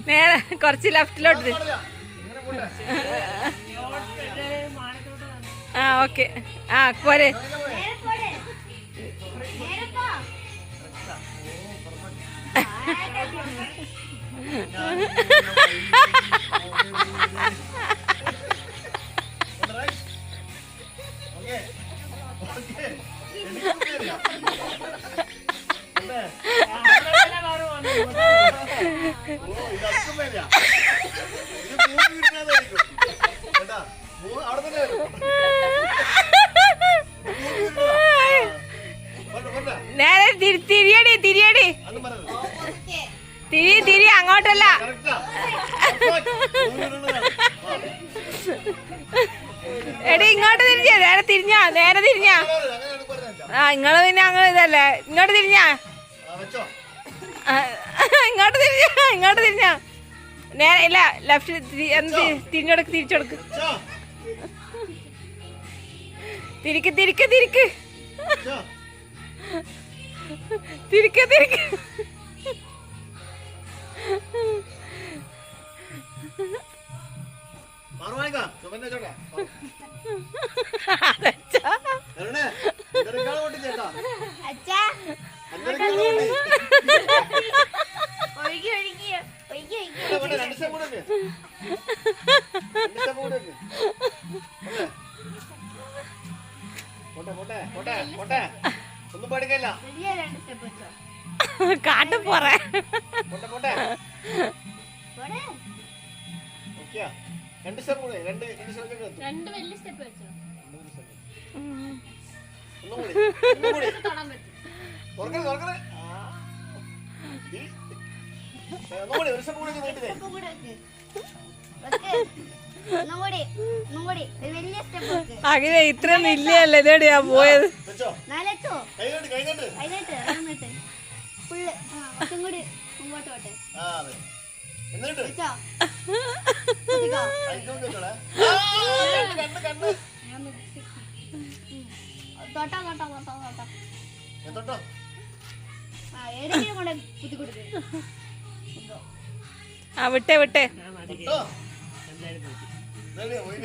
നേരെ കുറച്ച് ലെഫ്റ്റിലോട്ട്. ആ ഓക്കെ. ആ പോരെ. നേരെ തിരിയടി തിരിയടി തിരി അങ്ങോട്ടല്ല. എടി ഇങ്ങോട്ട് തിരിഞ്ഞേ. നേരെ തിരിഞ്ഞാ ആ ഇങ്ങള് പിന്നെ അങ്ങനെ ഇതല്ലേ. ഇങ്ങോട്ട് തിരിഞ്ഞാ ഇങ്ങോട്ട് തിരിഞ്ഞാ നേരെ ഇല്ല ലെഫ്റ്റ് തിരിഞ്ഞോടക്ക് തിരിച്ചോടക്ക്. തിരിക്ക് തിരിക്ക് തിരിക്ക് തിരിക്ക് തിരിക്ക്. ഒന്നും പഠിക്കല്ല കാട്ടു പോറേ. രണ്ട് സ്റ്റെപ്പ് കൂടെ രണ്ട് വലിയ സ്റ്റെപ്പ് വെച്ചോ. അങ്ങനെ ഇത്ര മില്ലല്ലേ ഇതെവിടെയാ പോയത്? ആ വിട്ടേ.